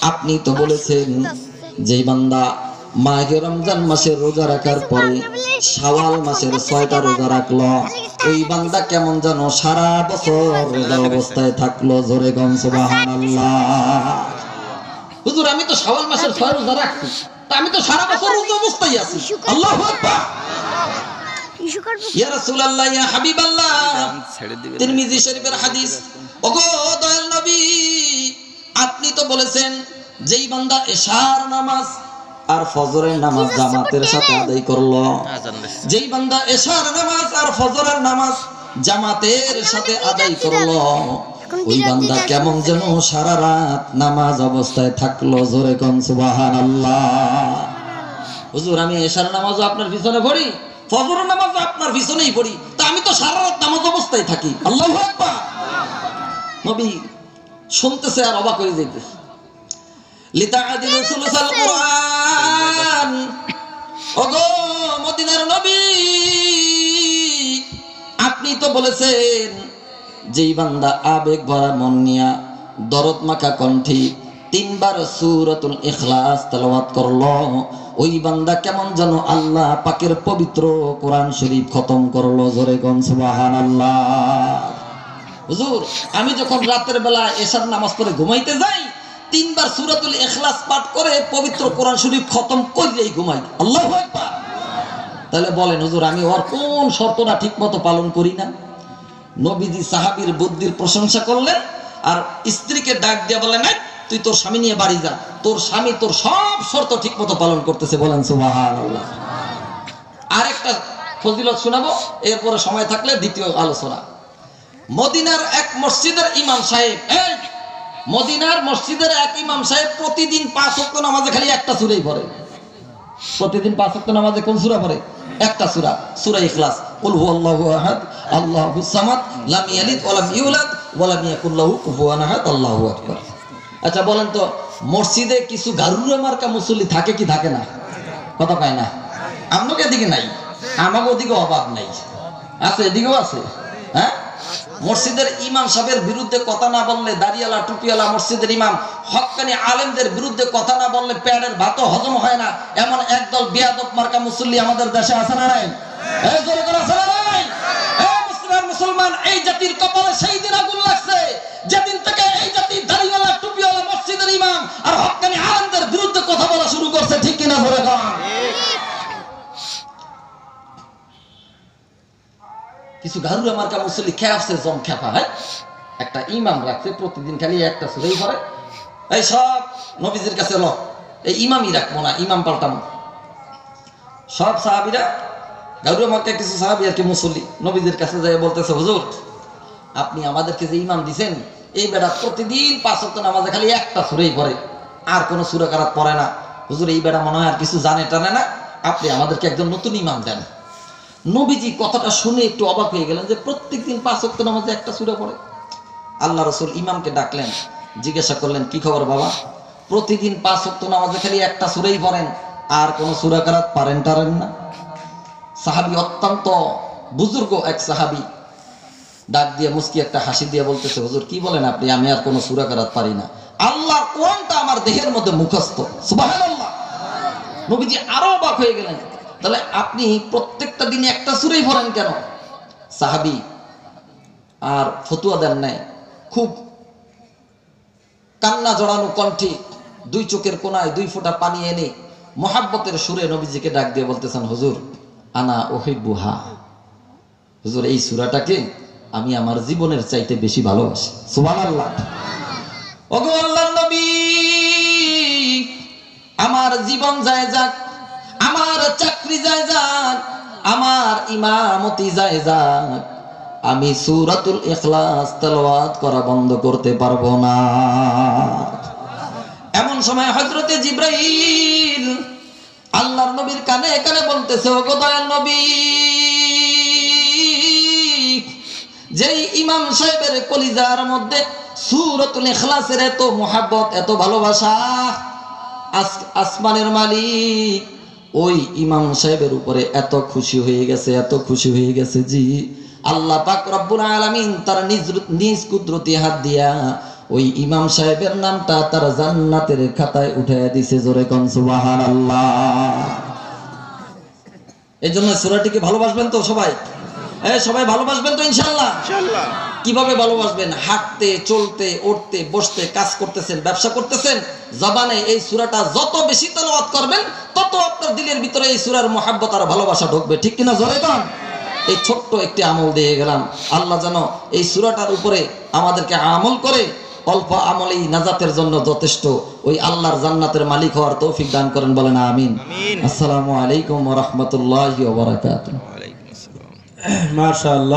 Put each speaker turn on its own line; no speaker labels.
আপনি তো বলেছেন যেই বান্দা মাহে রমজান মাসের রোজা রাখার পরে শাওয়াল মাসের 6টা রোজা রাখলো, ওই বান্দা কেমন যেন সারা বছর রোজা অবস্থায় থাকলো। জোরে গম সুবহানাল্লাহ। হুজুর আমি তো শাওয়াল মাসের 6 রোজা রাখছি, তা আমি তো সারা বছর রোজা অবস্থায় আছি। আল্লাহু আকবার। ইয়া রাসূলুল্লাহ, ইয়া হাবিবাল্লাহ, তিরমিজি শরীফের হাদিস। ওগো দয়াল নবী, আপনি তো বলেছেন যেই বান্দা এশার নামাজ আর ফজরের নামাজ জামাতের সাথে আদায় করলো, যেই বান্দা এশার নামাজ আর ফজরের নামাজ জামাতের সাথে আদায় করলো, ওই বান্দা কেমন যেন সারা রাত নামাজ অবস্থায় থাকলো। জোরে কোন সুবহানাল্লাহ। হুজুর আমি এশার নামাজও আপনার পিছনে পড়ি, ফজরের নামাজও আপনার পিছনেই পড়ি, তা আমি তো সারা রাত নামাজ অবস্থায় থাকি। আল্লাহু আকবার। নবী শুনতেছে আর অবাক হয়ে যাইতেছে। লিতাআদিলু সুলুসাল কুরআন। ওগো মদিনার নবী, আপনি তো বলেছেন যেই বান্দা আবেগ ভরা মন নিয়া দরদ মাখা কণ্ঠে 3 বার সূরাতুল ইখলাস তেলাওয়াত করলো, ওই বান্দা কেমন যেন আল্লাহ পাকের পবিত্র কোরআন শরীফ খতম করলো। জোরে কোন সুবহানাল্লাহ। হুজুর আমি যখন রাতের বেলা এশার নামাজ পড়ে ঘুমাইতে যাই, 3 বার সূরাতুল ইখলাস পাঠ করে পবিত্র কোরআন শরীফ খতম করেই ঘুমাই। আল্লাহু আকবার। তাহলে বলেন হুজুর আমি ওর কোন শর্তটা ঠিকমতো পালন করি না? নবীজি সাহাবীর বুদ্ধির প্রশংসা করলেন আর স্ত্রীকে ডাক দিয়ে বলেন, তুই তোর স্বামী নিয়ে বাড়ি যা, তোর স্বামী তোর সব শর্ত ঠিকমতো পালন করতেছে। বলেন সুবহানাল্লাহ। আরেকটা ফজিলত শোনাবো, এরপরে সময় থাকলে দ্বিতীয় আলোচনা। মদিনার এক মসজিদের ইমাম সাহেব, মদিনার মসজিদের এক ইমাম সাহেব প্রতিদিন 5 ওয়াক্ত নামাজে খালি একটা সূরাই পড়ে। প্রতিদিন 5 ওয়াক্ত নামাজে কোন সূরা পড়ে? একটা সূরা, সূরা ইখলাস। কুল হুয়াল্লাহু আহাদ আল্লাহুস সামাদ লাম ইয়ালিদ ওয়া লাম ইউলাদ ওয়া লাম ইয়াকুল লাহু কুফুয়ান আহাদ। আল্লাহু আকবার। আচ্ছা বলেন তো, মসজিদে কিছু গারুরা মার্কা মুসল্লি থাকে কি থাকে না? কথা পায় না? আপনাকে এদিকে নাই, আমাকে ওদিকে অভাব নাই, আছে এদিকেও আছে। হ্যাঁ, মসজিদের ইমাম সাহেবের বিরুদ্ধে কথা না বললে, দাড়িওয়ালা টুপিওয়ালা মসজিদের ইমাম হক্কানি আলেমদের বিরুদ্ধে কথা না বললে পেটের ভাতও হজম হয় না, এমন একদল বিয়াদব মার্কা মুসল্লি আমাদের দেশে আছে না নাই? এই জোরে করে আছে না নাই? এই মুসলমান, এই জাতির কপালে সেই দিন আগুন লাগছে যেদিন থেকে এই জাতির দাড়িওয়ালা টুপিওয়ালা মসজিদের ইমাম আর হক্কানি আলেমদের বিরুদ্ধে কথা বলা শুরু করছে। ঠিক কিনা জোরে বলেন? কিছু গারুরা মার্কা মুসল্লি খেয়াছে জম খেপা। হয় একটা ইমাম রাখছে, প্রতিদিন খালি একটা সূরাই পড়ে। এই সব নবীজির কাছে ল, এই ইমামই রাখবো না, ইমাম পাল্টাবো। সব সাহাবীরা গারুরা মার্কা কিছু সাহাবী আর কি মুসল্লি নবীজির কাছে যায় বলতেছে, হুজুর আপনি আমাদেরকে যে ইমাম দিছেন, এই বেটা প্রতিদিন 5 ওয়াক্ত নামাজে খালি একটা সূরাই পড়ে, আর কোনো সূরা কারাত পড়ে না। হুজুর এই বেটা মনে হয় আর কিছু জানে টানে না, আপনি আমাদেরকে একজন নতুন ইমাম দেন। নবীজি কথাটা শুনে একটু অবাক হয়ে গেলেন যে প্রত্যেকদিন 5 ওয়াক্ত নামাজে একটা সূরা পড়ে। আল্লাহ রাসূল ইমামকে ডাকলেন, জিজ্ঞাসা করলেন, কি খবর বাবা, প্রতিদিন 5 ওয়াক্ত নামাজে খালি একটা সূরাই পড়েন, আর কোন সূরা কারাত পারেন টারেন না? সাহাবী অত্যন্ত বুজুর্গ এক সাহাবী ডাক দিয়ে মুস্কি একটা হাসি দিয়ে বলতেছে, হুজুর কি বলেন আপনি, আমি আর কোন সূরা কারাত পারি না, আল্লাহর কোরআনটা আমার দেহের মধ্যে মুখস্থ। সুবহানাল্লাহ। নবীজি আরো অবাক হয়ে গেলেন, তাহলে আপনি প্রত্যেকটা দিনে একটা সূরাই পড়েন কেন? সাহাবী আর ফতুয়া দেন নাই, খুব কান্না জড়ানো কণ্ঠে 2 চোখের কোনায় 2 ফোঁটা পানি এনে মহাব্বতের সুরে নবীজিকে ডাক দিয়ে বলতেছেন, হুজুর আনা উহিব্বুহা, হুজুর এই সূরাটাকে আমি আমার জীবনের চাইতে বেশি ভালোবাসি। সুবহানাল্লাহ। ওগো আল্লাহর নবী, আমার জীবন যায় যাক, আমার চাকরি যায় যাক, আমার ইমামতি যায় যাক, আমি সূরাতুল ইখলাস তেলাওয়াত করা বন্ধ করতে পারবো না। এমন সময় হযরতে জিবরাইল আল্লাহর নবীর কানে কানে বলতেছে, ওগো দয়াল নবী, যেই ইমাম সাহেবের কলিজার মধ্যে সূরাতুল ইখলাসের এত মহব্বত, এত ভালোবাসা, আসমানের মালিক ওই ইমাম সাহেবের উপরে এত খুশি হয়ে গেছে, এত খুশি হয়ে গেছে জি আল্লাহ পাক রব্বুল আলামিন তার নিজ কুদরতি হাত দিয়া ওই ইমাম সাহেবের নামটা তার জান্নাতের খাতায় উঠাইয়া দিছে। জোরে কোন সুবহানাল্লাহ। এই জন্য সূরাটিকে ভালোবাসবেন তো সবাই? সবাই ভালোবাসবেন তো ইনশাআল্লাহ? ইনশাআল্লাহ। কিভাবে ভালোবাসবেন? হাঁটতে, চলতে, উঠতে, বসতে, কাজ করতেছেন, ব্যবসা করতেছেন, জবানে এই সূরাটা যত বেশি তেলাওয়াত করবেন তত আপনার দিলের ভিতরে এই সূরার মুহাব্বত আর ভালোবাসা ঢুকবে। ঠিক কিনা জোরে কোন? এই ছোট্ট একটি আমল দিয়ে গেলাম। আল্লাহ যেন এই সূরাটার উপরে আমাদেরকে আমল করে অল্প আমলেই নাজাতের জন্য যথেষ্ট ওই আল্লাহর জান্নাতের মালিক হওয়ার তৌফিক দান করেন, বলেন আমিন। আসসালামু আলাইকুম ওয়া রাহমাতুল্লাহি ওয়া বারাকাতুহু। ওয়া আলাইকুম আসসালাম। মাশাআল্লাহ।